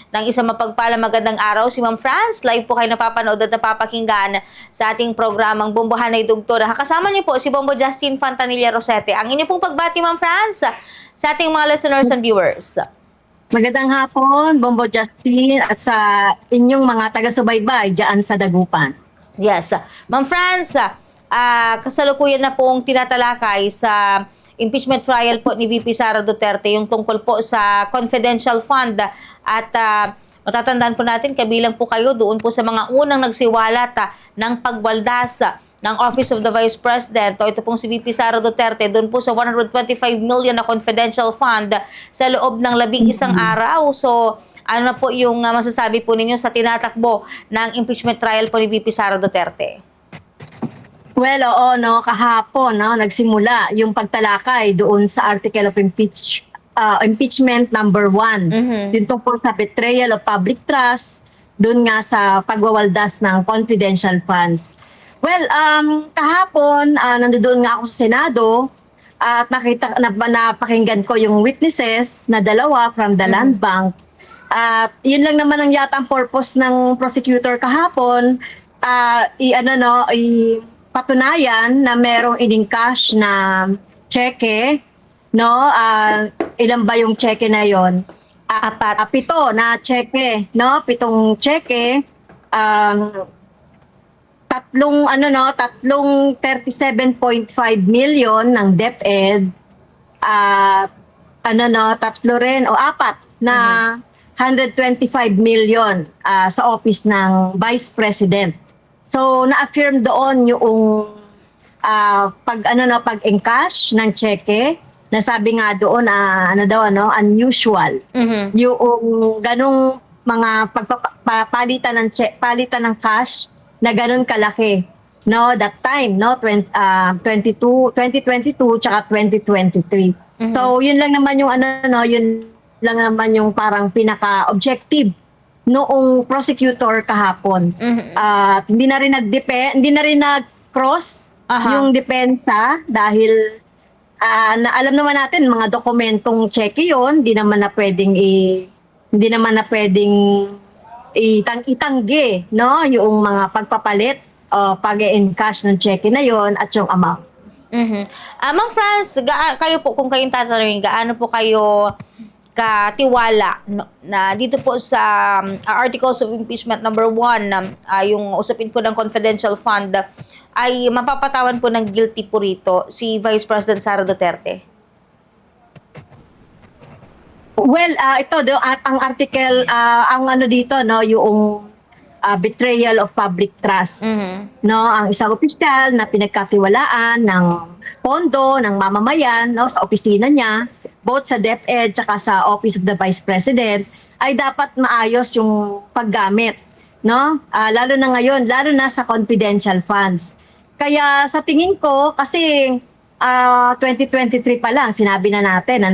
ng isang mapagpalang magandang araw. Si Ma'am Franz, live po kayo napapanood at napapakinggan sa ating programang Bombohanay Dugtong. Kasama niyo po si Bombo Justin Fantanilla Rosete. Ang inyo pong pagbati, Ma'am Franz, sa ating mga listeners and viewers. Magandang hapon, Bombo Justin, at sa inyong mga taga-subaybay dyan sa Dagupan. Yes. Ma'am Franz, kasalukuyan na pong tinatalakay sa impeachment trial po ni VP Sara Duterte yung tungkol po sa confidential fund at matatandaan po natin kabilang po kayo doon po sa mga unang nagsiwalat ng pagwaldas ng Office of the Vice President o ito pong si VP Sara Duterte doon po sa 125 million na confidential fund sa loob ng 11 araw. So ano na po yung masasabi po ninyo sa tinatakbo ng impeachment trial po ni VP Sara Duterte? Well, oo, no, kahapon nagsimula yung pagtalakay doon sa article of impeachment number 1. Yung tungkol sa betrayal of public trust, doon nga sa pagwawaldas ng confidential funds. Well, kahapon, nandoon nga ako sa Senado at napakinggan ko yung witnesses na dalawa from the Land Bank. At yun lang naman ang yata ang purpose ng prosecutor kahapon, patunayan na merong in-encash na cheque, no? Ilan ba yung cheque na yon? Apat. 7 na cheque, no? 7 cheque. Tatlong 37.5 million ng DepEd. Tatlo rin o 4 na 125 million sa office ng Vice President. So na-affirm doon yung pag-encash ng cheque, na sabi nga doon unusual. Yung ganung mga palitan ng cash na ganun kalaki, no, that time, no, 2022 tsaka 2023. So yun lang naman yung yun lang naman yung parang pinaka-objective noong prosecutor kahapon. Hindi na rin nag-cross yung depensa dahil alam naman natin mga dokumentong cheque yon, hindi naman na pwedeng itanggi, no, yung mga pagpapalit o pag-encash ng cheque na yon at yung amount. Ma'am Franz, kayo po, kung kayong tatanungin, gaano po kayo katiwala na dito po sa Articles of Impeachment number 1, yung usapin po ng confidential fund, ay mapapatawan po ng guilty po rito si Vice President Sara Duterte? Well, ang article, dito, no, yung betrayal of public trust. No, ang isang opisyal na pinagkatiwalaan ng pondo ng mamamayan, no, sa opisina niya, both sa DepEd tsaka sa Office of the Vice President, ay dapat maayos yung paggamit, no? Lalo na ngayon, lalo na sa confidential funds. Kaya sa tingin ko, kasi 2023 pa lang, sinabi na natin,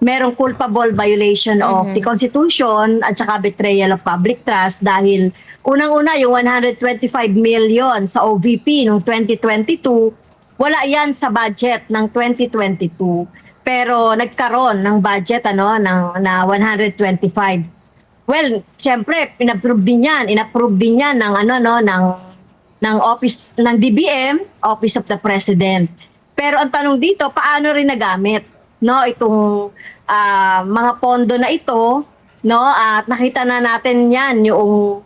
merong culpable violation of the Constitution at saka betrayal of public trust dahil unang-una yung 125 million sa OVP noong 2022, wala yan sa budget ng 2022. Pero nagkaroon ng budget na 125. Well, siyempre inapprove din yan ng office ng DBM, Office of the President. Pero ang tanong dito, paano rin nagamit, no, itong mga pondo na ito, no? At nakita na natin yan yung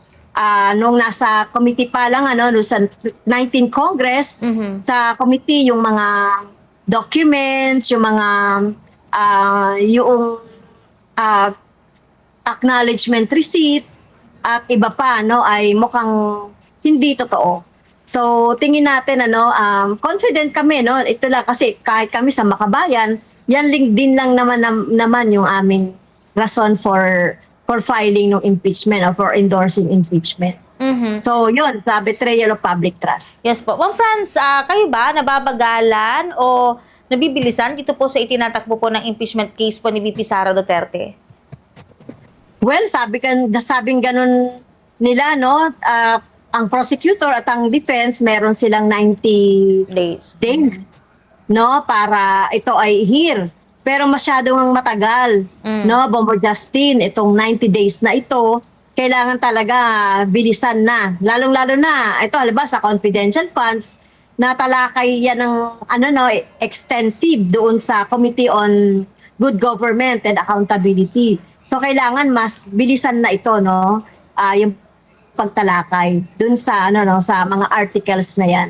nung nasa committee pa lang sa 19th Congress, sa committee yung mga documents, yung mga acknowledgement receipt at iba pa, no, ay mukhang hindi totoo. So tingin natin confident kami, no, ito lang kasi kahit kami sa Makabayan, yan din lang naman yung aming rason for filing ng impeachment or for endorsing impeachment. So yun, sa betrayal of public trust. Yes po. Ma'am Franz, kayo ba nababagalan o nabibilisan dito po sa itinatakbo po ng impeachment case po ni VP Sara Duterte? Well, sabing ganun nila, no, ang prosecutor at ang defense meron silang 90 days, no, para ito ay hear pero masyadong ang matagal, no? Bombo Justin, itong 90 days na ito, kailangan talaga bilisan na. Lalong-lalo na, ito halimbawa sa confidential funds, natalakay yan ng extensive doon sa Committee on Good Government and Accountability. So kailangan mas bilisan na ito, no? Yung pagtalakay doon sa sa mga articles na yan.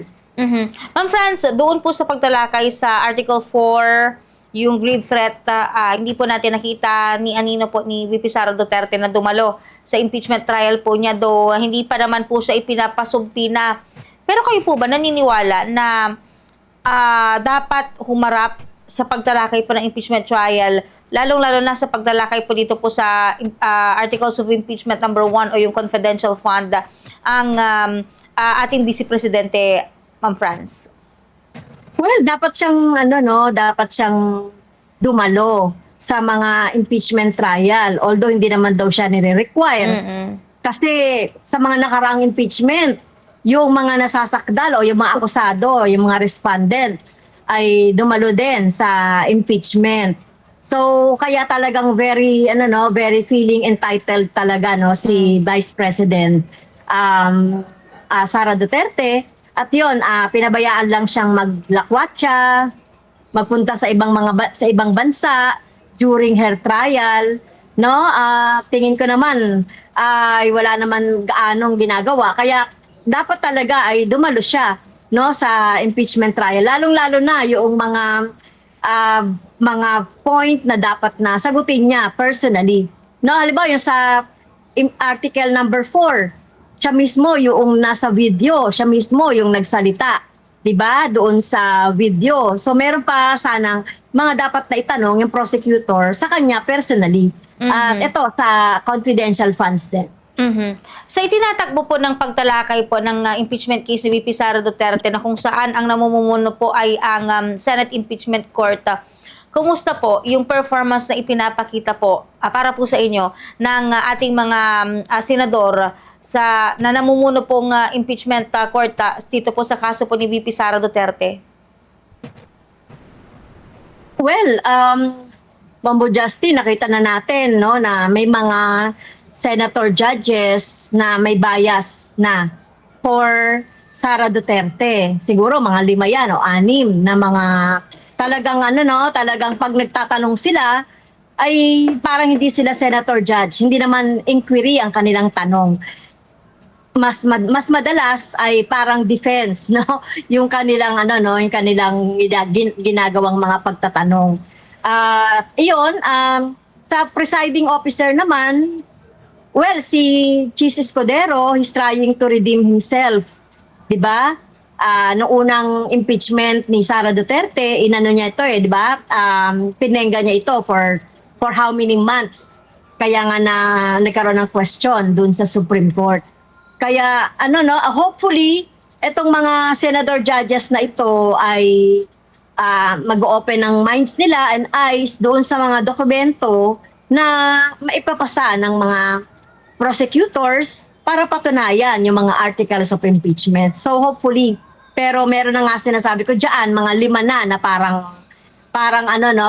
Ma'am Franz, doon po sa pagtalakay sa Article 4, yung grave threat, hindi po natin nakita ni Anino po ni VP Sara Duterte na dumalo sa impeachment trial po niya, do hindi pa naman po siya ipinapasumpina. Pero kayo po ba naniniwala na dapat humarap sa pagtalakay po ng impeachment trial, lalong-lalo na sa pagtalakay po dito po sa Articles of Impeachment number 1 o yung confidential fund, ang ating Vice Presidente, Ma'am Franz? Well, dapat siyang dapat siyang dumalo sa mga impeachment trial, although hindi naman daw siya nire-require. Kasi sa mga nakaraang impeachment, yung mga nasasakdal o yung mga akusado, yung mga respondents ay dumalo din sa impeachment. So kaya talagang very feeling entitled talaga si Vice President Sara Duterte. At yun, pinabayaan lang siyang maglakwatsa, magpunta sa ibang bansa during her trial, no? Tingin ko naman ay wala naman gaanong ginagawa. Kaya dapat talaga ay dumalo siya, no, sa impeachment trial. Lalong-lalo na yung mga point na dapat na sagutin niya personally. No, halimbawa yung sa article number 4, siya mismo yung nasa video, siya mismo yung nagsalita, 'di ba? Doon sa video. So meron pa sanang mga dapat na itanong yung prosecutor sa kanya personally. At ito sa confidential funds din. Sa itinatakbo po ng pagtalakay po ng impeachment case ni VP Sara Duterte na kung saan ang namumuno po ay ang Senate Impeachment Court, kumusta po yung performance na ipinapakita po para po sa inyo ng ating mga senador na namumuno pong impeachment court dito po sa kaso po ni VP Sara Duterte? Well, Bombo Justin, nakita na natin na may mga senator judges na may bias na for Sara Duterte. Siguro mga 5 yan o 6 na mga talagang talagang pag nagtatanong sila ay parang hindi sila senator judge, hindi naman inquiry ang kanilang tanong. Mas madalas ay parang defense, yung kanilang yung kanilang ginagawang mga pagtatanong. Iyon, sa presiding officer naman, well, si Chis Escudero, he's trying to redeem himself, 'di ba? Noong unang impeachment ni Sara Duterte, inano niya ito 'di ba? Pinengga niya ito for how many months? Kaya nga nagkaroon ng question dun sa Supreme Court. Kaya hopefully etong mga senador judges na ito ay mag-open ng minds nila and eyes doon sa mga dokumento na maipapasa ng mga prosecutors para patunayan yung mga articles of impeachment. So hopefully, pero meron na nga sinasabi ko diyan mga 5 na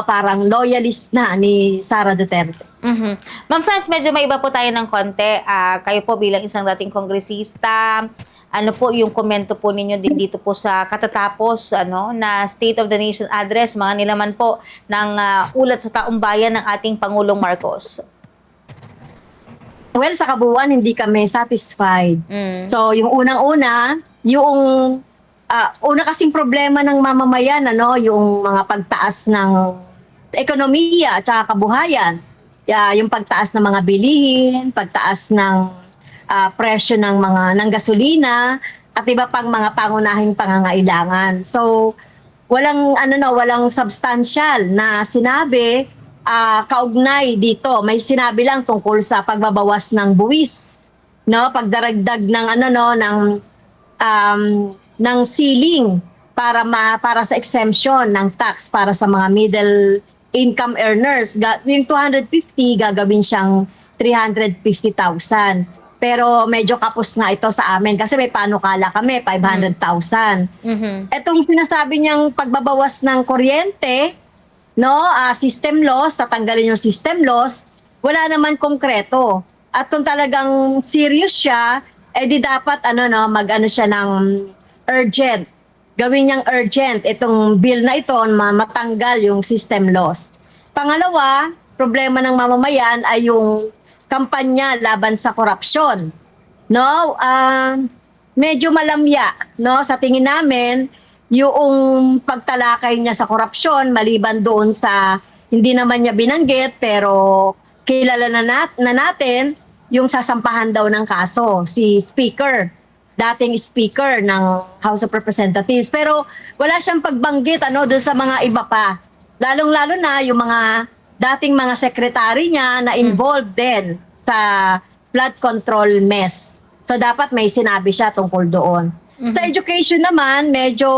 parang loyalist na ni Sara Duterte. Ma'am Franz, medyo may iba po tayo ng konti. Kayo po bilang isang dating kongresista, ano po yung komento po ninyo din dito po sa katatapos na State of the Nation address, mga nilaman po ng ulat sa taong bayan ng ating Pangulong Marcos? Well, sa kabuuan, hindi kami satisfied. So, yung unang-una, yung una kasing problema ng mamamayan, yung mga pagtaas ng ekonomiya at saka kabuhayan. Yung pagtaas ng mga bilihin, pagtaas ng presyo ng gasolina at iba pang mga pangunahing pangangailangan. So, walang substantial na sinabi kaugnay dito. May sinabi lang tungkol sa pagbabawas ng buwis, pagdaragdag ng ceiling para sa exemption ng tax para sa mga middle income earners. Yung 250 gagawin siyang 350,000. Pero medyo kapos nga ito sa amin kasi may panukala kami 500,000. Etong sinasabi niyang pagbabawas ng kuryente, no, system loss, tatanggalin yung system loss, wala naman konkreto. At kung talagang serious siya, di dapat mag-ano siya ng urgent. Gawin niyang urgent itong bill na ito matanggal yung system loss. Pangalawa, problema ng mamamayan ay yung kampanya laban sa korupsyon. No, medyo malamya, no, sa tingin namin yung pagtalakay niya sa korupsyon maliban doon sa hindi naman niya binanggit pero kilala na natin yung sasampahan daw ng kaso si Speaker, dating Speaker ng House of Representatives, pero wala siyang pagbanggit doon sa mga iba pa, lalong-lalo na yung mga dating mga sekretary niya na involved din sa flood control mess. So dapat may sinabi siya tungkol doon. Sa education naman, medyo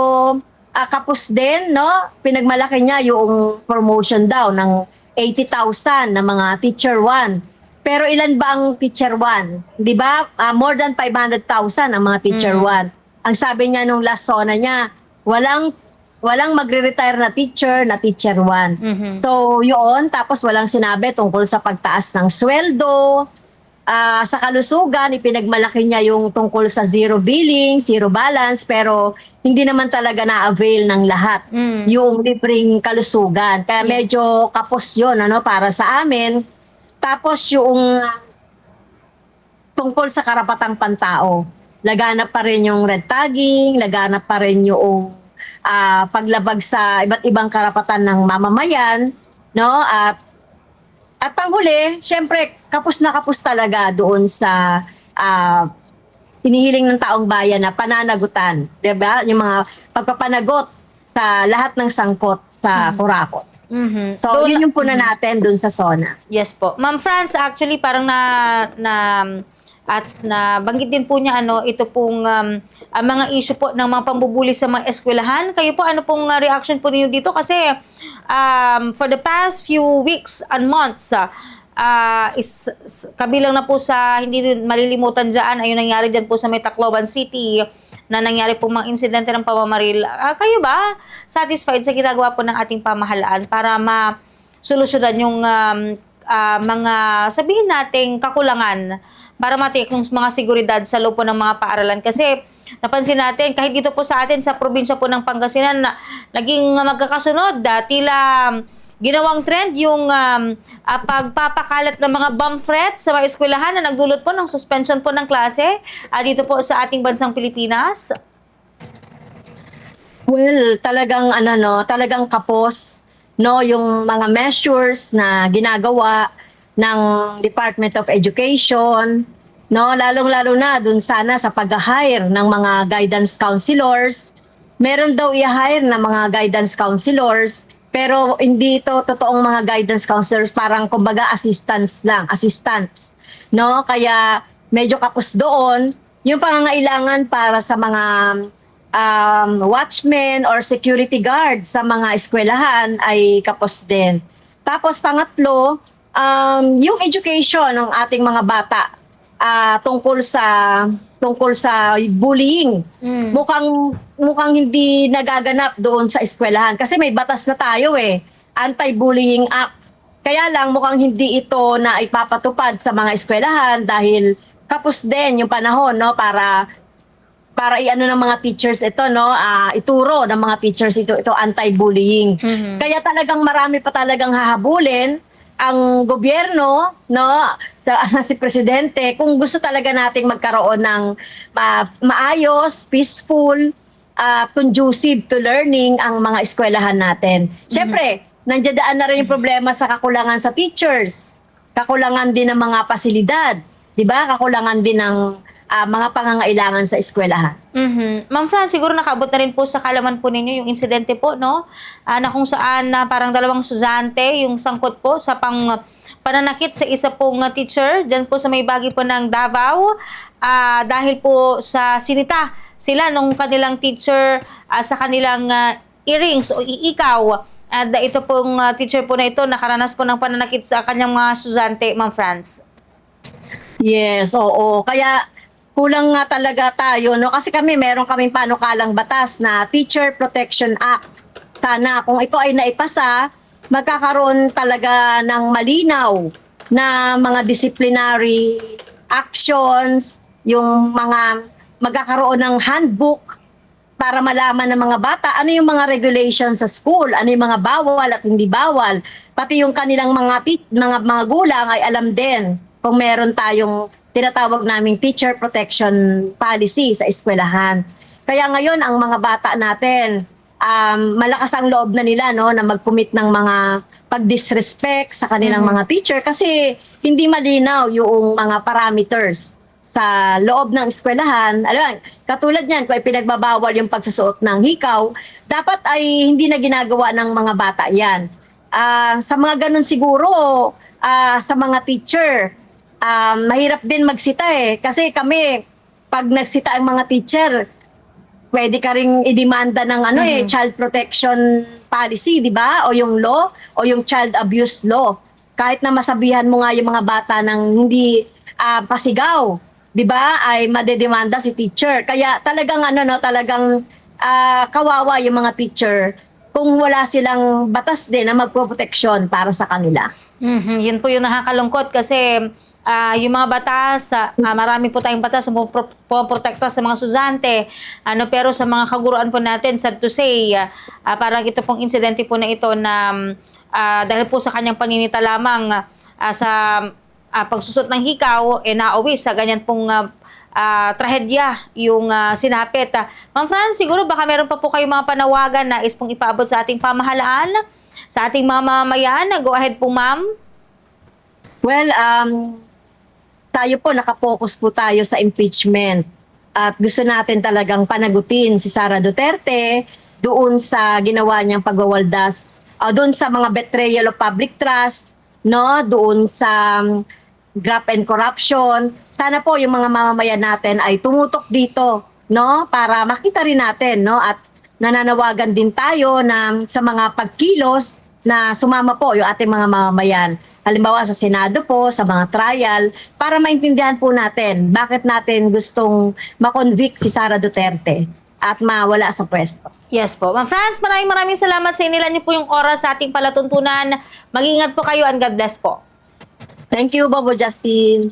kapos din, no? Pinagmalaki niya yung promotion daw ng 80,000 na mga teacher 1. Pero ilan ba ang teacher 1? 'Di ba? More than 500,000 ang mga teacher 1. Ang sabi niya nung last SONA niya, walang magre-retire na teacher 1. So, yun. Tapos walang sinabi tungkol sa pagtaas ng sweldo. Sa kalusugan, ipinagmalaki niya yung tungkol sa zero billing, zero balance, pero hindi naman talaga na-avail ng lahat yung libreng kalusugan. Kaya medyo kapos yun para sa amin. Tapos yung tungkol sa karapatang pantao, laganap pa rin yung red tagging, laganap pa rin yung paglabag sa iba't ibang karapatan ng mamamayan, no? At panghuli, syempre, kapos na kapos talaga doon sa hinihiling ng taong bayan na pananagutan. Diba? Yung mga pagpapanagot sa lahat ng sangkot sa kurakot. So, yun yung puna natin doon sa SONA. Yes po. Ma'am Franz, actually, parang nabanggit din po niya ito pong mga issue po ng mga pambubuli sa mga eskwelahan. Kayo po, ano pong reaction po niyo dito? Kasi for the past few weeks and months, kabilang na po sa hindi malilimutan dyan ay yung nangyari dyan po sa may Tacloban City na nangyari po mga insidente ng pamamaril. Kayo ba satisfied sa ginagawa po ng ating pamahalaan para ma-solusyonan yung mga sabihin nating kakulangan para matiyak yung mga seguridad sa loob po ng mga paaralan? Kasi napansin natin, kahit dito po sa atin, sa probinsya po ng Pangasinan, naging magkakasunod, tila ginawang trend yung pagpapakalat ng mga bomb threat sa mga eskwelahan na nagdulot po ng suspension po ng klase dito po sa ating bansang Pilipinas. Well, talagang talagang kapos yung mga measures na ginagawa ng Department of Education, lalong-lalo na dun sana sa pag-hire ng mga guidance counselors. Meron daw i-hire na mga guidance counselors, pero hindi ito totoong mga guidance counselors, parang kumbaga assistants. Kaya medyo kapos doon. Yung pangangailangan para sa mga watchmen or security guard sa mga eskwelahan ay kapos din. Tapos pangatlo, yung education ng ating mga bata tungkol sa bullying. Mukhang hindi nagaganap doon sa eskwelahan kasi may batas na tayo Anti-Bullying Act. Kaya lang mukhang hindi ito na ipapatupad sa mga eskwelahan dahil kapos din yung panahon para iano ng mga teachers ito ituro ng mga teachers ito anti-bullying. Kaya talagang marami pa talagang hahabulin ang gobyerno si presidente kung gusto talaga nating magkaroon ng maayos, peaceful, conducive to learning ang mga eskwelahan natin. Siyempre, nandiyan na rin yung problema sa kakulangan sa teachers, kakulangan din ng mga pasilidad, 'di ba? Kakulangan din ng mga pangangailangan sa eskwelahan. Ma'am Fran, siguro nakaabot na rin po sa kalaman po ninyo yung insidente po, na kung saan parang dalawang estudyante yung sangkot po sa pananakit sa isa pong teacher dyan po sa may bahagi po ng Davao dahil po sa sinita sila nung kanilang teacher sa kanilang earrings o iikaw. Ito pong teacher po na ito nakaranas po ng pananakit sa kanyang mga estudyante, Ma'am Franz. Yes, oo. Kaya kulang nga talaga tayo, kasi meron kaming panukalang batas na Teacher Protection Act. Sana kung ito ay naipasa, magkakaroon talaga ng malinaw na mga disciplinary actions, yung mga magkakaroon ng handbook para malaman ng mga bata ano yung mga regulations sa school, ano yung mga bawal at hindi bawal. Pati yung kanilang mga gulang ay alam din kung meron tayong tinatawag naming teacher protection policy sa eskwelahan. Kaya ngayon ang mga bata natin, malakas ang loob na nila no na mag-commit ng mga pag-disrespect sa kanilang mga teacher kasi hindi malinaw yung mga parameters sa loob ng eskwelahan. Alam, katulad niyan, kung ay pinagbabawal yung pagsusuot ng hikaw, dapat ay hindi na ginagawa ng mga bata yan. Sa mga ganun siguro, sa mga teacher, mahirap din magsita eh. Kasi kami, pag nagsita ang mga teacher, pwede ka ring idemanda ng child protection policy, di ba? O yung law, o yung child abuse law. Kahit na masabihan mo nga yung mga bata ng hindi pasigaw, di ba? Ay madedemanda si teacher. Kaya talagang talagang kawawa yung mga teacher kung wala silang batas din na magproteksyon para sa kanila. Yun po yung nakakalungkot kasi yung mga batas, marami po tayong batas na pumoprotekta sa mga estudyante. Pero sa mga kaguruan po natin, sad to say, parang ito pong insidente po na ito na dahil po sa kanyang paninita lamang sa pagsusot ng hikaw, nauwi sa ganyan pong trahedya yung sinapit. Ma'am Franz, siguro baka meron pa po kayong mga panawagan na is pong ipaabot sa ating pamahalaan, sa ating mamamayan. Go ahead po, ma'am. Well, tayo po, nakapokus po tayo sa impeachment. At gusto natin talagang panagutin si Sara Duterte doon sa ginawa niyang pagwawaldas, doon sa mga betrayal of public trust, no, doon sa graft and corruption. Sana po yung mga mamamayan natin ay tumutok dito, no, para makita rin natin, no, at nananawagan din tayo na sa mga pagkilos na sumama po yung ating mga mamamayan. Halimbawa sa Senado po, sa mga trial, para maintindihan po natin bakit natin gustong makonvict si Sara Duterte at mawala sa pwesto. Yes po. Ma'am Franz, maraming salamat sa inilan niyo po yung oras sa ating palatuntunan. Mag-ingat po kayo and God bless po. Thank you, Bobo Justin.